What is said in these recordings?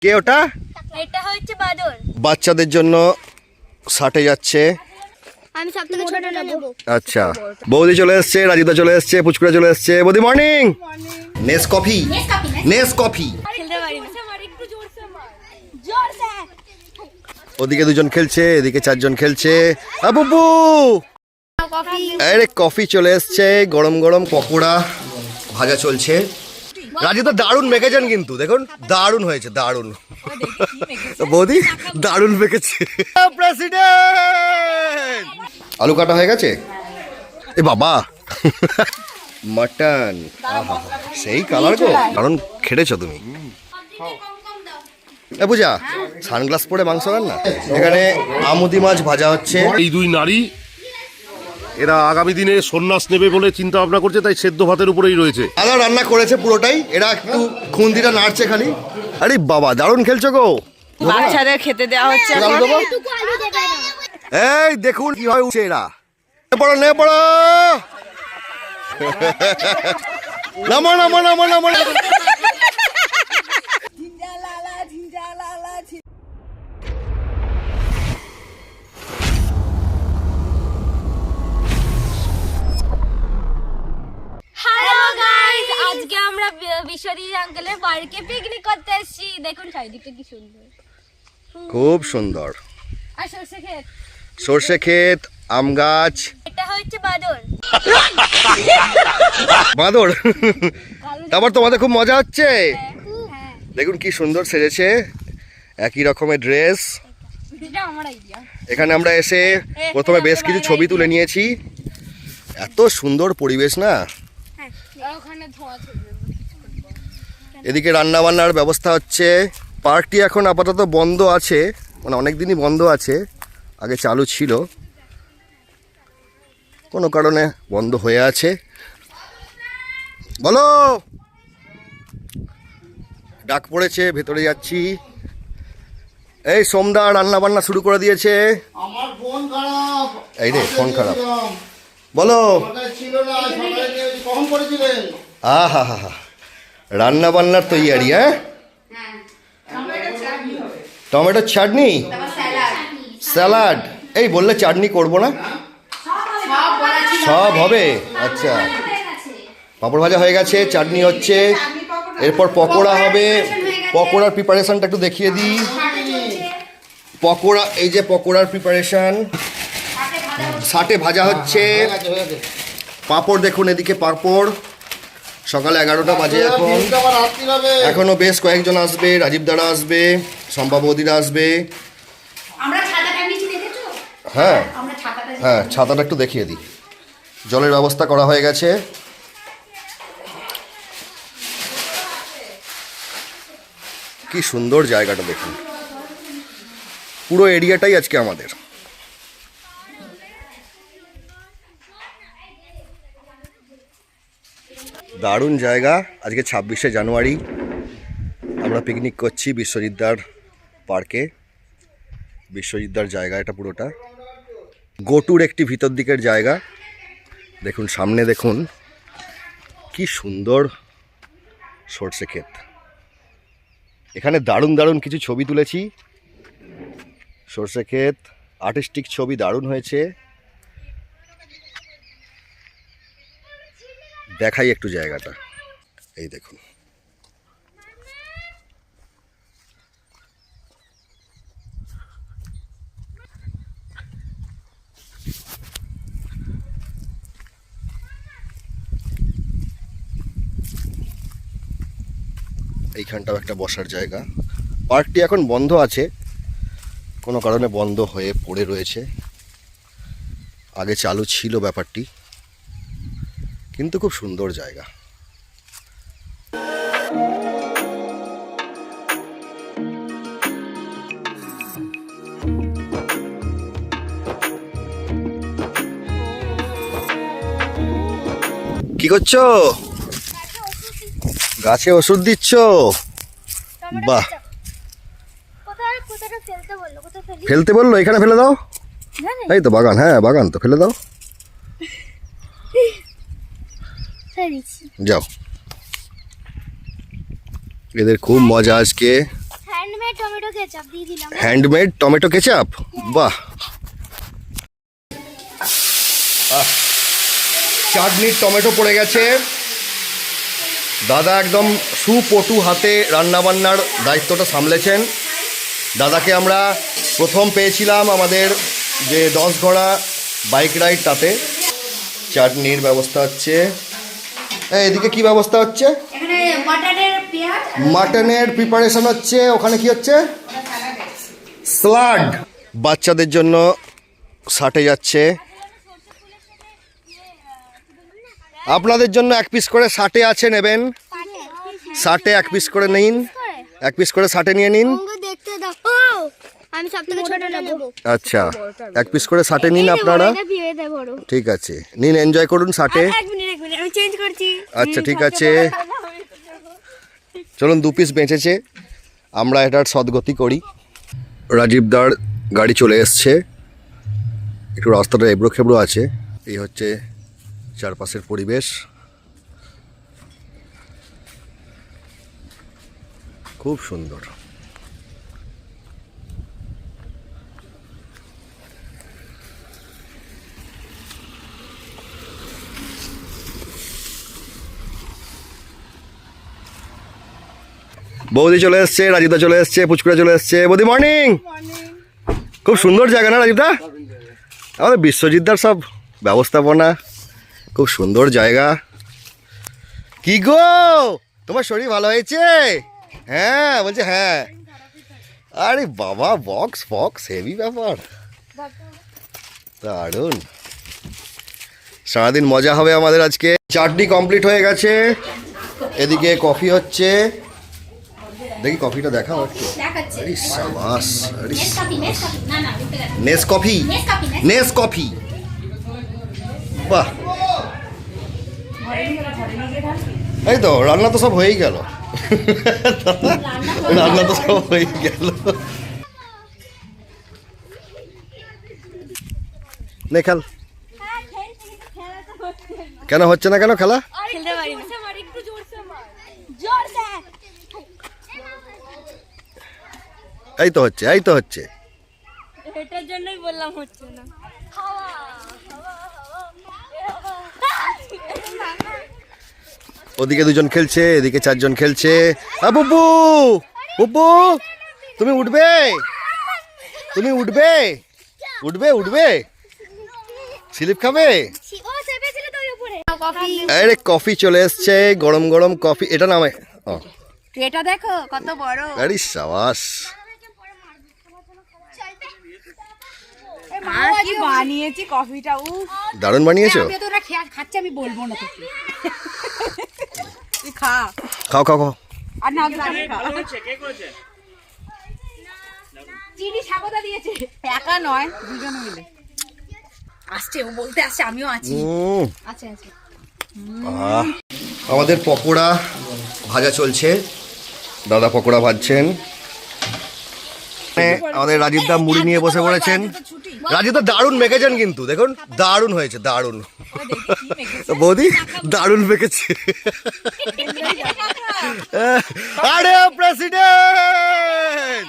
কে ওটা? এটা হচ্ছে বাদর। বাচ্চাদের জন্য ষাটে যাচ্ছে। আমি সবথেকে ছোটটা নেব। আচ্ছা, বৌদি চলে এসছে, রাজিদা চলে এসছে, পুচকুড়া চলে এসছে। বৌদি morning. Nescafe, Nescafe. খেলতে পারি না। একটু জোরসে মার। জোরসে। ওদিকে দুজন খেলছে, এদিকে চারজন খেলছে। বুবু কফি। আরে কফি চলে এসছে, গরম গরম পকোড়া ভাজা চলছে। রাজিদা দারুণ মেখেছেন কিন্তু, দেখুন দারুণ হয়েছে, দারুণ। বৌদি দারুণ মেখেছে। প্রেসিডেন্ট আলু কাটা হয়ে গেছে। এ বাবা, মাটন, সেই কালার গো, কারণ খেটেছো তুমি। এ পূজা, সানগ্লাস পরে মাংস রান্না। এখানে আমুদি মাছ ভাজা হচ্ছে। এই দুই নারী এরা আগামী দিনে সন্ন্যাস নেবে বলে চিন্তা ভাবনা করছে, তাই সেদ্ধ ভাতের উপরেই রয়েছে। আদা রান্না করেছে পুরোটাই, এরা একটু খুন্তিটা নাড়ছে খালি। আরে বাবা দারুণ খেলছো গো। বাচ্চাদের খেতে দেওয়া হচ্ছে। এই দেখুন কি হয় উঠছে এরা। পড়ো নে পড়ো, নামো নামো নামো নামো। হ্যালো গাইস, আজকে আমরা বিশ্বজিৎ আঙ্কেলের বাড়িতে পিকনিক করতে এসেছি। দেখুন চারিদিকটা কি সুন্দর, খুব সুন্দর। আর সরষে ক্ষেত। সর্ষে ক্ষেত, আম গাছ। এটা হচ্ছে বাদর। বাঁদর। তারপর তোমাদের খুব মজা হচ্ছে। হ্যাঁ, দেখুন কি সুন্দর সেজেছে, একই রকমের ড্রেস। এটা আমার আইডিয়া। এখানে আমরা এসে প্রথমে বেশ কিছু ছবি তুলে নিয়েছি। এত সুন্দর পরিবেশ না। ওখানে ধোঁয়া ছড়বে। এদিকে রান্না বান্নার ব্যবস্থা হচ্ছে। পার্কটি এখন আপাতত বন্ধ আছে, মানে অনেক দিনই বন্ধ আছে, আগে চালু ছিল, কোনো কারণে বন্ধ হয়ে আছে। বলো, ডাক পড়েছে, ভেতরে যাচ্ছি। এই সোমদা রান্না বান্না শুরু করে দিয়েছে। আমার ফোন খারাপ। এই রে ফোন খারাপ। বলো। সকালে ছিল না, সকালে কখন করেছিলেন? হা হা হা, রান্না বান্নার তৈয়ারি। হ্যাঁ, টমেটোর চাটনি, স্যালাড। এই বললে চাটনি করব না, সব হবে। আচ্ছা, পাঁপড় ভাজা হয়ে গেছে, চাটনি হচ্ছে, এরপর পকোড়া হবে। পকোড়ার প্রিপারেশনটা একটু দেখিয়ে দিই। পকোড়া, এই যে পকোড়ার প্রিপারেশন, ষাটে ভাজা হচ্ছে। পাঁপড় দেখুন, এদিকে পাঁপড়। সকালে 11টা বাজে এখন, এখনো বেশ কয়েকজন আসবে। রাজীব দাদা আসবে, শম্পা বৌদিরা আসবে। হ্যাঁ হ্যাঁ, ছাতাটা একটু দেখিয়ে দিই। জলের ব্যবস্থা করা হয়ে গেছে। কি সুন্দর জায়গাটা দেখুন, পুরো এরিয়াটাই আজকে আমাদের। দারুণ জায়গা। আজকে 26শে জানুয়ারি, আমরা পিকনিক করছি বিশ্বজিৎদার পার্কে। বিশ্বজিৎদার জায়গা এটা পুরোটা, গোটুর একটি ভিতর দিকের জায়গা। দেখুন সামনে, দেখুন কি সুন্দর সরষে ক্ষেত। এখানে দারুণ দারুণ কিছু ছবি তুলেছি। সরষে ক্ষেত, আর্টিস্টিক ছবি দারুণ হয়েছে। দেখাই একটু জায়গাটা, এই দেখুন। এইখানটাও একটা বসার জায়গা। পার্কটি এখন বন্ধ আছে, কোনো কারণে বন্ধ হয়ে পড়ে রয়েছে। আগে চালু ছিল ব্যাপারটি, কিন্তু খুব সুন্দর জায়গা। কি করছো? গাছে ওষুধ দিচ্ছ? বাহ, ফেলতে বললো, এখানে ফেলে দাও। এই তো বাগান, হ্যাঁ বাগান তো, ফেলে দাও। যাও, এদের খুব মজা আজকে। হ্যান্ডমেড টমেটো কেচাপ দিয়ে দিলাম। হ্যান্ডমেড টমেটো কেচাপ, বাহ। চাটনির টমেটো পড়ে গেছে। দাদা একদম সুপটু হাতে রান্নাবান্নার দায়িত্বটা সামলেছেন। দাদাকে আমরা প্রথম পেয়েছিলাম আমাদের যে 10 ঘোড়া বাইক রাইড, তাতে চাটনির ব্যবস্থা হচ্ছে। এদিকে কি ব্যবস্থা হচ্ছে? এখানে মাটনের পেঁয়াজ, মাটনের প্রিপারেশন হচ্ছে। ওখানে কি হচ্ছে? স্যালাড। বাচ্চাদের জন্য সাটে যাচ্ছে। আপনাদের জন্য 1 পিস করে সাটে আছে, নেবেন? সাটে 1 পিস করে নিন, 1 পিস করে সাটে নিয়ে নিন। দেখতে দাও, আমি সবথেকে ছোটটা নেব। আচ্ছা, 1 পিস করে সাটে নিন আপনারা। ঠিক আছে, নিন, এনজয় করুন সাটে। এক মিনিট আমি চেঞ্জ করছি। আচ্ছা ঠিক আছে, চলুন 2 পিস বেঁচেছে, আমরা এটার সদ্গতি করি। রাজীবদার গাড়ি চলে এসছে। একটু রাস্তাটা এবড়ো খেবড়ো আছে। এই হচ্ছে চারপাশের পরিবেশ, খুব সুন্দর। বৌদি চলে এসছে, রাজীবদা চলে এসছে, পুচকুড়া চলে এসছে। বৌদি মর্নিং। খুব সুন্দর জায়গা না রাজীবদা? আমাদের বিশ্বজিৎদার সব ব্যবস্থাপনা, খুব সুন্দর জায়গা। কি গো, তোমার শরীর ভালো হয়েছে? হ্যাঁ বলছে, হ্যাঁ। আরে বাবা, বক্স বক্স হেভি ব্যাপার, দারুণ। সারাদিন মজা হবে আমাদের আজকে। চাটনি কমপ্লিট হয়ে গেছে, এদিকে কফি হচ্ছে। দেখি কফিটা দেখাও একটু। আরে সাবাস, আরে নেস কফি, নেস কফি, বাহ। এই তো রান্না তো সব হয়েই গেল, রান্না তো সব হয়ে গেল। নে খেল। কেন হচ্ছে না কেন খেলা? খেলতে পারি না, একটু জোরসে মার, জোরসে। এই তো হচ্ছে, এই তো হচ্ছে। এটার জন্যই বললাম হচ্ছে না। ওদিকে 2 জন খেলছে, এদিকে 4 জন খেলছে। বুবু, বুবু তুমি উঠবে, তুমি উঠবে, উঠবে, উঠবে, স্লিপ খাবে। ও চেপেছিল তো ওই উপরে। কফি, আরে কফি চলে এসছে, গরম গরম কফি। এটা নামে, এটা দেখো কত বড়। আরে সাবাস। মা কি বানিয়েছি কফিটা, উফ দারুণ বানিয়েছো। আমি তো ওরা খাচ্ছে, আমি বলবো না তোকে। তুই খা, খাও খাও খাও। আর না চিনি সাগদা দিয়েছে, একা নয়, 2 জন মিলে আসছে। ও বলতে আসছে আমিও আছি। আচ্ছা আচ্ছা। আমাদের পকোড়া ভাজা চলছে, দাদা পকোড়া ভাজছেন। আমাদের রাজীবদা মুড়ি নিয়ে বসে পড়েছেন। রাজীবদা দারুণ মেখেছেন কিন্তু, দেখুন দারুণ হয়েছে, দারুণ। বৌদি দারুণ মেখেছে। আরে প্রেসিডেন্ট,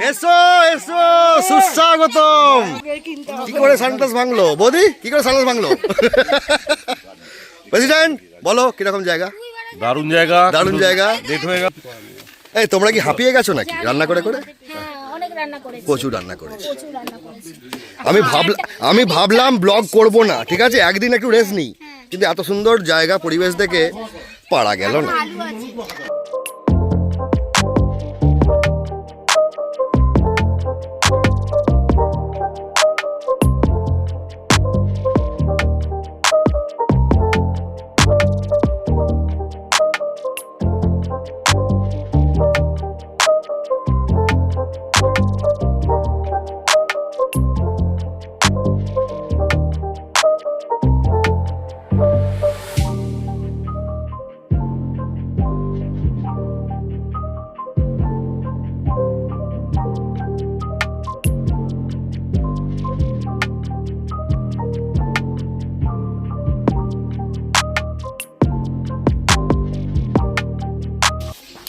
এসো এসো, সুস্বাগতম। কি করে সানগ্লাস ভাঙলো বৌদি, কি করে সানগ্লাস ভাঙলো? প্রেসিডেন্ট বলো কিরকম জায়গা? দারুণ জায়গা, দারুণ জায়গা। লেট হয়ে গেল। এই তোমরা কি হাঁপিয়ে গেছো নাকি রান্না করে করে? অনেক রান্না করেছি, প্রচুর রান্না করেছি। প্রচুর রান্না করেছি। আমি ভাবলাম ব্লগ করব না, ঠিক আছে, একদিন একটু রেস্ট নিই, কিন্তু এত সুন্দর জায়গা পরিবেশ দেখে পারা গেল না। আলু আছে।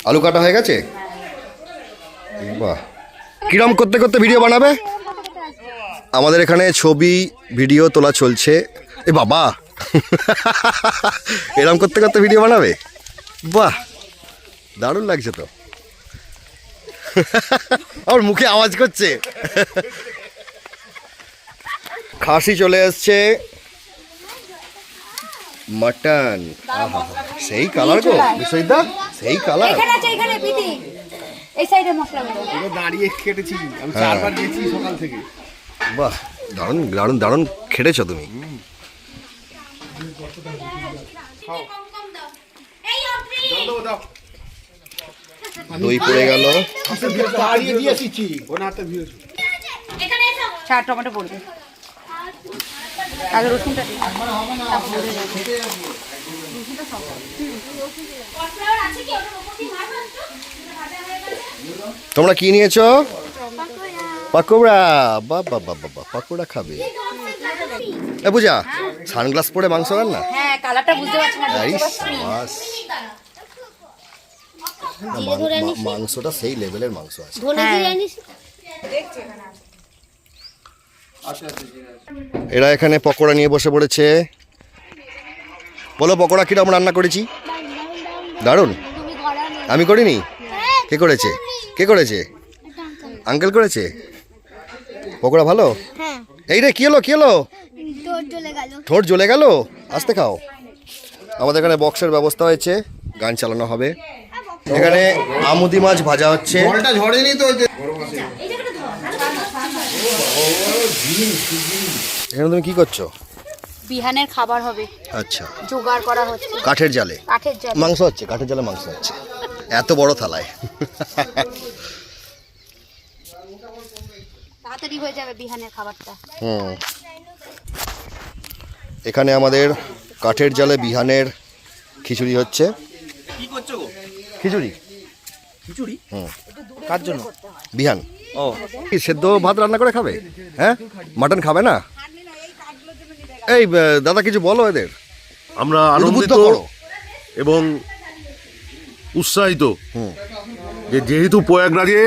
আলু কাটা হয়ে গেছে, বাহ, কিরম করতে করতে ভিডিও বানাবে? আমাদের এখানে ছবি ভিডিও তোলা চলছে। এ বাবা, এরম করতে করতে ভিডিও বানাবে? বাহ, দারুণ লাগছে তো। আমার মুখে আওয়াজ করছে। খাসি চলে এসছে, মাটন, সেই কালার গো বিশ্বজিৎদা, সেই কালার। এখানে আছে, এখানে পিটি এই সাইডে মশলাগুলো দাঁড়িয়ে কেটেছি আমি 4 বার দিয়েছি সকাল থেকে। বাহ, দারুণ দারুণ দারুণ খেটেছো তুমি। দই পড়ে গেল। দাঁড়িয়ে দিয়েছি ওর হাতে দিয়েছি। চার টমেটো পড়বে, আগে রসুনটা দিই। তোমরা কি নিয়েছো? পাকোড়া। বাবা বাবা বাবা, পাকোড়া খাবে? এ পূজা, সানগ্লাস পরে মাংস রান্না? হ্যাঁ, কালারটা বুঝতে পারছি না। এই সাবাস। মাংসটা সেই লেভেলের মাংস আছে। এরা এখানে পকোড়া নিয়ে বসে পড়েছে। বলো পকোড়া কিরকম রান্না করেছি? দারুণ। আমি করিনি? কে করেছে? কে করেছে? আঙ্কেল করেছে। পকোড়া ভালো? এই রে, কি হলো কি হলো? ঠোঁট জ্বলে গেল। আস্তে খাও। আমাদের এখানে বক্সের ব্যবস্থা হয়েছে, গান চালানো হবে। এখানে আমুদি মাছ ভাজা হচ্ছে। জলটা ঝরেনি তো। এখানে তুমি কি করছো? বিহানের খাবার হবে, আচ্ছা, জোগাড় করা হচ্ছে। কাঠের জালে কাঠের জাল মাংস হচ্ছে, কাঠের জালে মাংস হচ্ছে এত বড় থালায়। তাড়াতাড়ি হয়ে যাবে বিহানের খাবারটা। হুম, এখানে আমাদের কাঠের জালে বিহানের খিচুড়ি হচ্ছে। কি করছো গো? খিচুড়ি খিচুড়ি? হুম, কার জন্য? বিহান। ও, কি সেদ্ধ ভাত রান্না করে খাবে? হ্যাঁ, মাটন খাবে না? এই দাদা কিছু বলো এদের। আমরা উদ্বুদ্ধ আনন্দিত করো। এবং উৎসাহিত হুম। যে যেহেতু প্রয়াগরাজে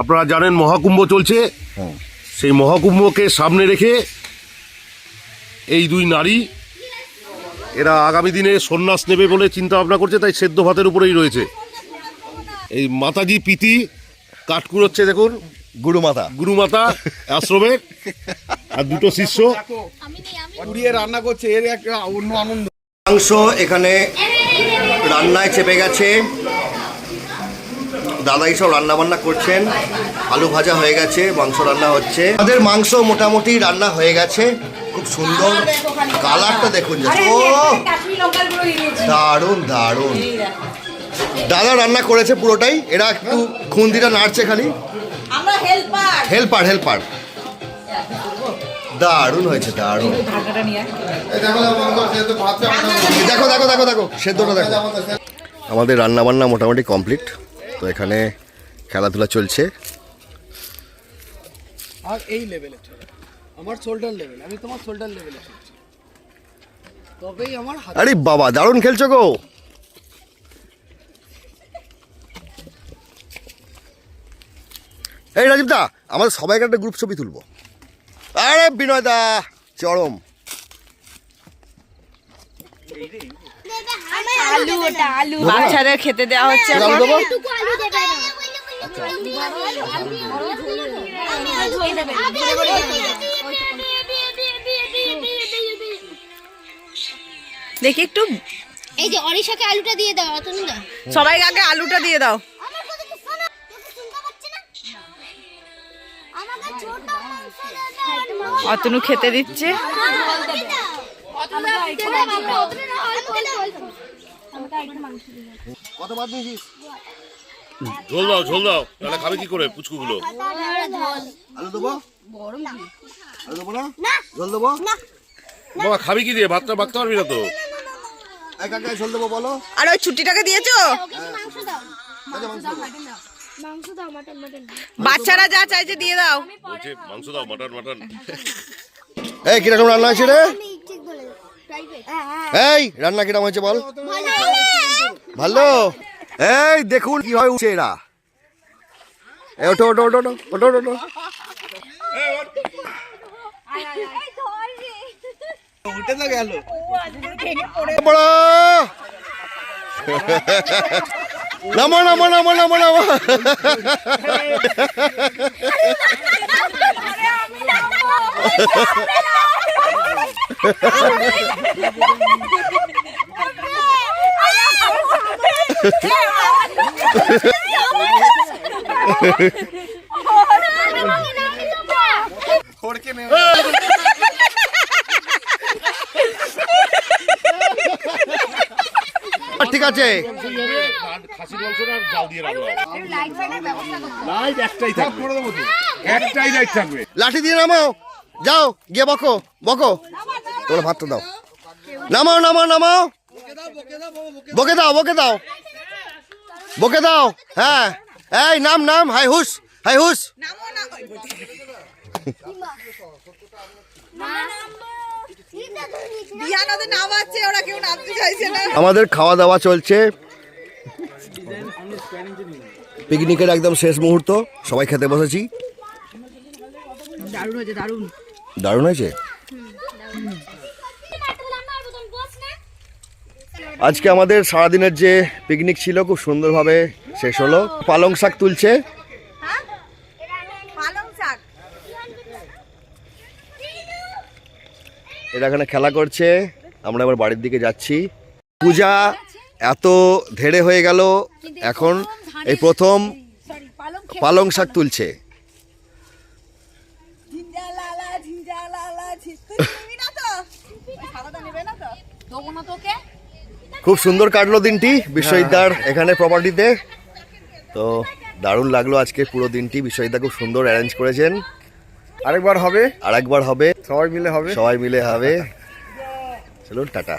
আপনারা জানেন মহাকুম্ভ চলছে, হুম। সেই মহাকুম্ভকে সামনে রেখে এই দুই নারী এরা আগামী দিনে সন্ন্যাস নেবে বলে চিন্তা ভাবনা করছে, তাই সেদ্ধ ভাতের উপরেই রয়েছে। এই মাতাজি পিতি কাঠ কুড়োচ্ছে, দেখুন গুরু মাতা। গুরুমাতা আশ্রমের, আর দুটো শিষ্য। পুড়িয়ে রান্না করছে, এর একটা অন্য আনন্দ। মাংস এখানে রান্নায় চেপে গেছে। দাদাই সব রান্না বান্না করছেন। আলু ভাজা হয়ে গেছে, মাংস রান্না হচ্ছে। আমাদের মাংস মোটামুটি রান্না হয়ে গেছে। খুব সুন্দর কালারটা দেখুন। ও দারুণ দারুণ। দাদা রান্না করেছে পুরোটাই। এরা একটু খুন্দিটা নাড়ছে খালি। Helper helper. দারুণ হয়েছে, দারুণ। দেখো দেখো দেখো দেখো সেদ্ধটা দেখো। আমাদের রান্না বান্না মোটামুটি কমপ্লিট। তো এখানে খেলাধুলা চলছে। আর এই লেভেলে চলে আমার শোল্ডার লেভেল, আমি তোমার শোল্ডার লেভেলে চলছি, তবেই আমার হাত। আরে বাবা, দারুণ খেলছো গো। এই রাজীব দা, আমাদের সবাইকে একটা গ্রুপ ছবি তুলবো। আরে বিনয় দা, চরম। আলু, ওটা আলু বাচ্চাদের খেতে দেওয়া হচ্ছে। আলু দেবো? দেখি একটু, এই যে অরিশাকে আলুটা দিয়ে দাও অতনুদা। সবাইকে আগে আলুটা দিয়ে দাও। আমার কথা কি শোনো? তোকে শুনতে পাচ্ছি না? আমাকে ছোট মাংস অতনু খেতে দিচ্ছে। কত ভাত নিয়েছিস? ঝোল দাও, ঝোল দাও, তাহলে খাবে কি করে পুচকুগুলো? আলু দেবো? আলু দেবো না? ঝোল দেবো? বাবা খাবি কি দিয়ে? ভাতটা মাখতে পারবি না তো। এক কাকা ঝোল দেবো বলো। আর ওই ছুটিটাকে দিয়েছো? বাচ্চারা যা চাইছে দিয়ে দাও। বলছে মাংস দাও, মাটন মাটন। এই কিরকম রান্না হয়েছে রে? এই রান্না কিরকম হয়েছে বল। ভালো। এই দেখুন কি হয় উঠছে এরা। ওঠো ওঠো ওঠো ওঠো ওঠো ওঠো ওঠো। উঠে তো গেল। পড়ো। নামো নামো নামো নামো নামো। খড়কে নেমে ঠিক আছে, খাসির মাংসটা জাল দিয়ে রাখলাম। লাইট ফাইটের ব্যবস্থা করতে হবে। লাইট একটাই থাকবে, একটাই লাইট থাকবে। লাঠি দিয়ে নামাও, যাও গিয়ে বকো বকো, তোমরা ভাতটা দাও, নামাও নামাও নামাও, বকে দাও বকে দাও বকে দাও। হ্যাঁ এই নাম নাম, হাই হুস হাই হুস। আমাদের খাওয়া দাওয়া চলছে, পিকনিকের একদম শেষ মুহূর্ত, সবাই খেতে বসেছি। দারুণ হয়েছে, দারুণ। দারুণ হয়েছে। আজকে আমাদের সারাদিনের যে পিকনিক ছিল খুব সুন্দরভাবে শেষ হলো। পালং শাক তুলছে, পালং শাক। এরা এখানে খেলা করছে, আমরা এবার বাড়ির দিকে যাচ্ছি। পূজা এত ধেড়ে হয়ে গেল, এখন এই প্রথম পালং শাক তুলছে। দেবো না তোকে। খুব সুন্দর কাটলো দিনটি বিশ্ববিদ্যার এখানে প্রপার্টিতে। তো দারুণ লাগলো আজকে পুরো দিনটি, বিশ্ববিদ্যা খুব সুন্দর অ্যারেঞ্জ করেছেন। আরেকবার হবে, আর একবার হবে, সবাই মিলে হবে। সবাই মিলে হবে। চলুন টাটা।